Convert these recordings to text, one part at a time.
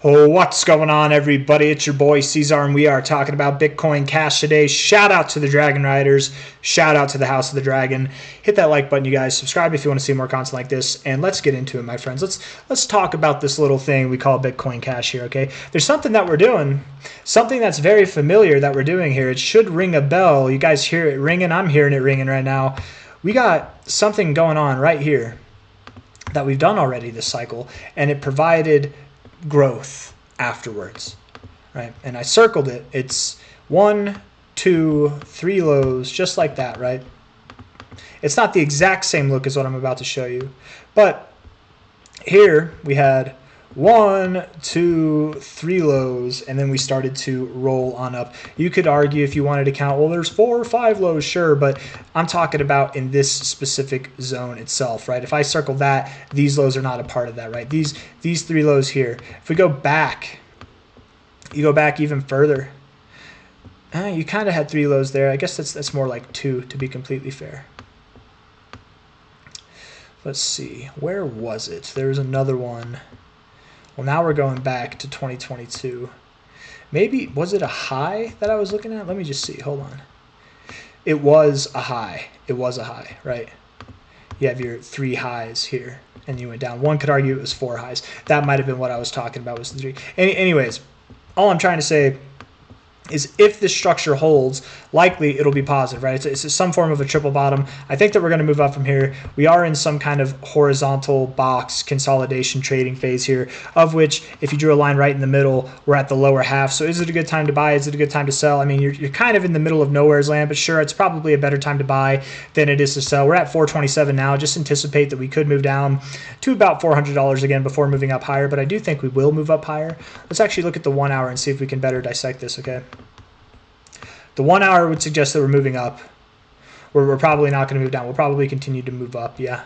Oh, what's going on, everybody? It's your boy C-Zar, and we are talking about Bitcoin Cash today. Shout out to the Dragon Riders. Shout out to the House of the Dragon. Hit that like button, you guys. Subscribe if you want to see more content like this, and let's get into it, my friends. Let's talk about this little thing we call Bitcoin Cash here, okay? There's something that we're doing, something that's very familiar that we're doing here. It should ring a bell. You guys hear it ringing? I'm hearing it ringing right now. We got something going on right here that we've done already this cycle, and it provided growth afterwards, right? And I circled it. It's 1, 2, 3 lows, just like that, right? It's not the exact same look as what I'm about to show you, but here we had 1, 2, 3 lows, and then we started to roll on up. You could argue if you wanted to count, well, there's 4 or 5 lows, sure, but I'm talking about in this specific zone itself, right? If I circle that, these lows are not a part of that, right? These 3 lows here. If we go back, you go back even further. You kind of had 3 lows there. I guess that's more like 2 to be completely fair. Let's see, where was it? There was another one. Well, now we're going back to 2022. Maybe, was it a high that I was looking at? Let me just see, hold on. It was a high. It was a high, right? You have your 3 highs here, and you went down. One could argue it was 4 highs. That might have been what I was talking about, was the 3. Anyways, all I'm trying to say is if this structure holds, likely it'll be positive, right? It's some form of a triple bottom. I think that we're going to move up from here. We are in some kind of horizontal box consolidation trading phase here, of which if you drew a line right in the middle, we're at the lower half. So is it a good time to buy? Is it a good time to sell? I mean, you're kind of in the middle of nowhere's land, but sure, it's probably a better time to buy than it is to sell. We're at 427 now. Just anticipate that we could move down to about $400 again before moving up higher, but I do think we will move up higher. Let's actually look at the 1 hour and see if we can better dissect this, okay? The 1 hour would suggest that we're moving up. We're probably not going to move down. We'll probably continue to move up, yeah.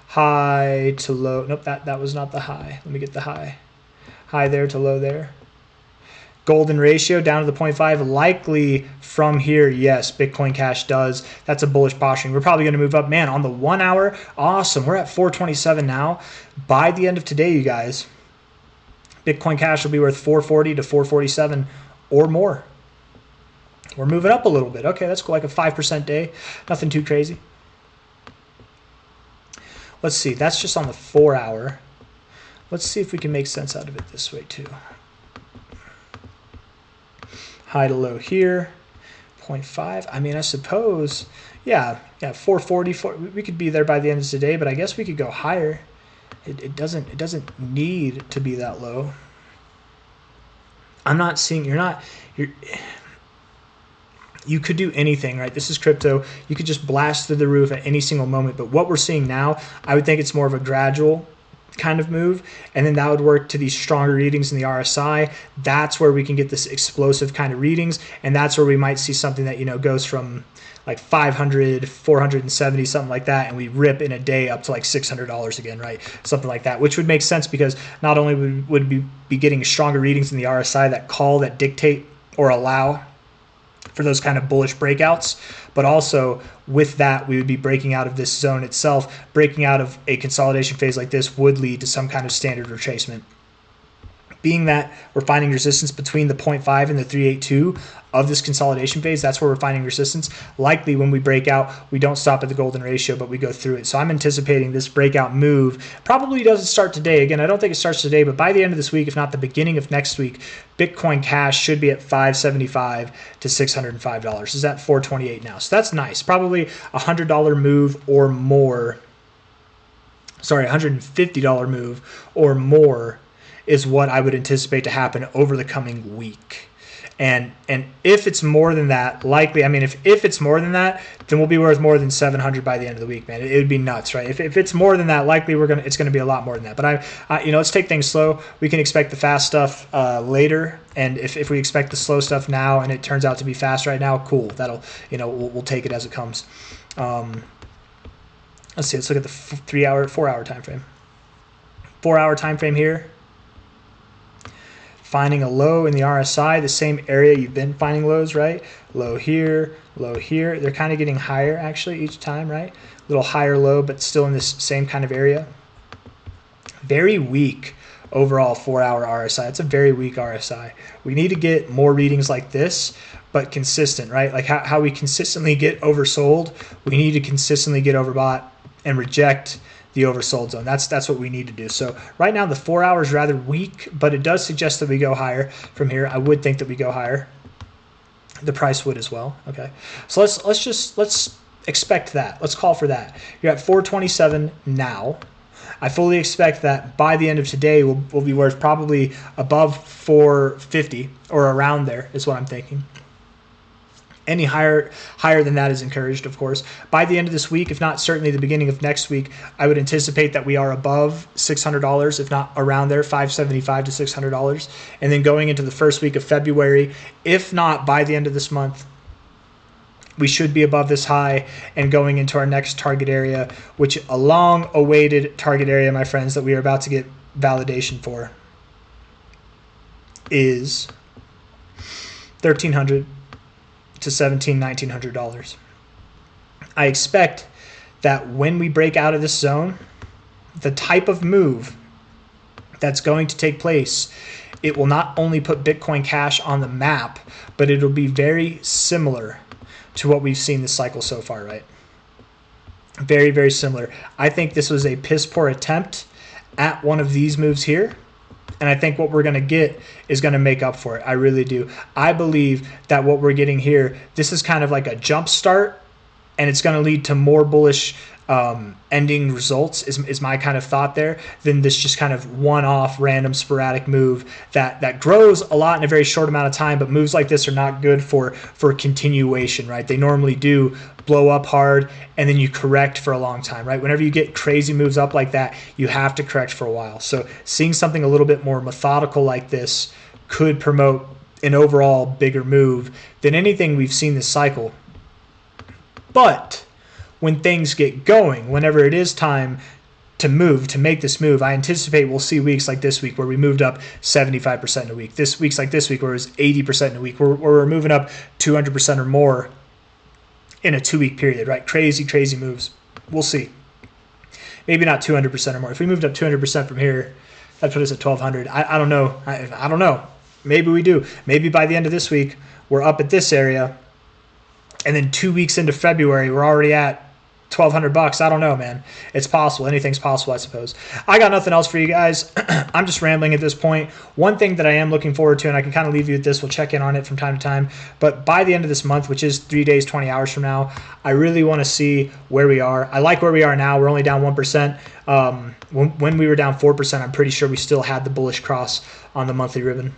High to low. Nope, that was not the high. Let me get the high. High there to low there. Golden ratio down to the 0.5. Likely from here, yes, Bitcoin Cash does. That's a bullish posturing. We're probably going to move up. Man, on the 1 hour, awesome. We're at 427 now. By the end of today, you guys, Bitcoin Cash will be worth 440 to 447 or more. We're moving up a little bit. Okay, that's cool, like a 5% day. Nothing too crazy. Let's see, that's just on the 4 hour. Let's see if we can make sense out of it this way too. High to low here, 0.5. I mean, I suppose, yeah, 440. We could be there by the end of today, but I guess we could go higher. It doesn't need to be that low. I'm not seeing, you could do anything, right? This is crypto. You could just blast through the roof at any single moment. But what we're seeing now, I would think it's more of a gradual kind of move. And then that would work to these stronger readings in the RSI. That's where we can get this explosive kind of readings. And that's where we might see something that, goes from like 500, 470, something like that. And we rip in a day up to like $600 again, right? Something like that, which would make sense because not only would we be getting stronger readings in the RSI that dictate or allow for those kind of bullish breakouts, but also with that we would be breaking out of this zone itself. Breaking out of a consolidation phase like this would lead to some kind of standard retracement. Being that we're finding resistance between the 0.5 and the 382 of this consolidation phase, that's where we're finding resistance. Likely when we break out, we don't stop at the golden ratio, but we go through it. So I'm anticipating this breakout move probably doesn't start today. Again, I don't think it starts today, but by the end of this week, if not the beginning of next week, Bitcoin Cash should be at $575 to $605. It's at $428 now. So that's nice. Probably $100 move or more. Sorry, $150 move or more is what I would anticipate to happen over the coming week. And if it's more than that, likely, I mean, if it's more than that, then we'll be worth more than 700 by the end of the week, man. It would be nuts, right? If it's more than that, likely it's going to be a lot more than that. But let's take things slow. We can expect the fast stuff later, and if we expect the slow stuff now and it turns out to be fast right now, cool. That'll, we'll take it as it comes. Let's see. Let's look at the 4 hour time frame. 4 hour time frame here. Finding a low in the RSI, the same area you've been finding lows, right? Low here, low here. They're kind of getting higher actually each time, right? A little higher low, but still in this same kind of area. Very weak overall 4-hour RSI. It's a very weak RSI. We need to get more readings like this, but consistent, right? Like how we consistently get oversold, we need to consistently get overbought and reject the oversold zone. That's what we need to do. So right now the 4 hour is rather weak, but it does suggest that we go higher from here. I would think that we go higher. The price would as well. Okay, so let's expect that. Let's call for that. You're at 427 now. I fully expect that by the end of today we'll be worth probably above 450 or around there is what I'm thinking. Any higher than that is encouraged, of course. By the end of this week, if not certainly the beginning of next week, I would anticipate that we are above $600, if not around there, $575 to $600. And then going into the first week of February, if not by the end of this month, we should be above this high and going into our next target area, which a long-awaited target area, my friends, that we are about to get validation for is $1,300 to $1,900. I expect that when we break out of this zone, the type of move that's going to take place, it will not only put Bitcoin Cash on the map, but it'll be very similar to what we've seen this cycle so far, right? Very, very similar. I think this was a piss poor attempt at one of these moves here. And I think what we're going to get is going to make up for it. I really do. I believe that what we're getting here, this is kind of like a jump start, and it's going to lead to more bullish ending results is my kind of thought there than this just kind of one-off random sporadic move that grows a lot in a very short amount of time. But moves like this are not good for continuation, right? They normally do blow up hard and then you correct for a long time, right? Whenever you get crazy moves up like that, you have to correct for a while. So seeing something a little bit more methodical like this could promote an overall bigger move than anything we've seen this cycle. But when things get going, whenever it is time to move, to make this move, I anticipate we'll see weeks like this week where we moved up 75% in a week. Weeks like this week where it was 80% in a week, where we're moving up 200% or more in a 2-week period, right? Crazy, crazy moves. We'll see. Maybe not 200% or more. If we moved up 200% from here, that put us at 1,200. I don't know. I don't know. Maybe we do. Maybe by the end of this week, we're up at this area, and then 2 weeks into February, we're already at $1,200. I don't know, man. It's possible. Anything's possible, I suppose. I got nothing else for you guys. I'm just rambling at this point. One thing that I am looking forward to, and I can kind of leave you with this, we'll check in on it from time to time, but by the end of this month, which is 3 days, 20 hours from now, I really want to see where we are. I like where we are now. We're only down 1%. When we were down 4%, I'm pretty sure we still had the bullish cross on the monthly ribbon.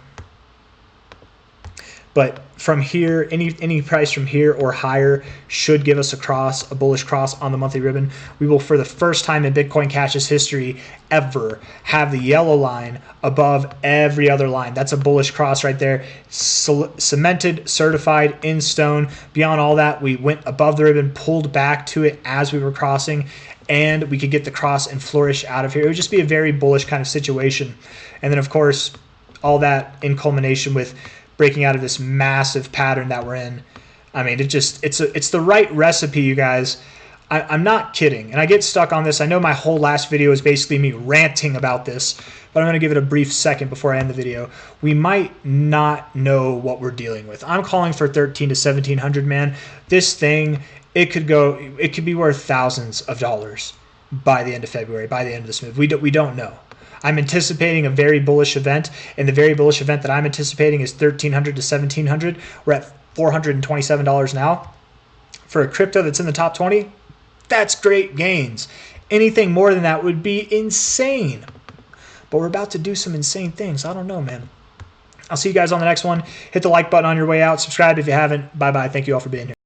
But from here, any price from here or higher should give us a bullish cross on the monthly ribbon. We will, for the first time in Bitcoin Cash's history ever, have the yellow line above every other line. That's a bullish cross right there. Cemented, certified, in stone. Beyond all that, we went above the ribbon, pulled back to it as we were crossing, and we could get the cross and flourish out of here. It would just be a very bullish kind of situation. And then, of course, all that in culmination with breaking out of this massive pattern that we're in. I mean, it's the right recipe, you guys. I'm not kidding. And I get stuck on this. I know my whole last video is basically me ranting about this, but I'm going to give it a brief second before I end the video. We might not know what we're dealing with. I'm calling for 13 to 1700, man. This thing, it could be worth thousands of dollars by the end of February, by the end of this move. We don't know. I'm anticipating a very bullish event, and the very bullish event that I'm anticipating is 1300 to 1700. We're at $427 now. For a crypto that's in the top 20, that's great gains. Anything more than that would be insane. But we're about to do some insane things. I don't know, man. I'll see you guys on the next one. Hit the like button on your way out. Subscribe if you haven't. Bye-bye. Thank you all for being here.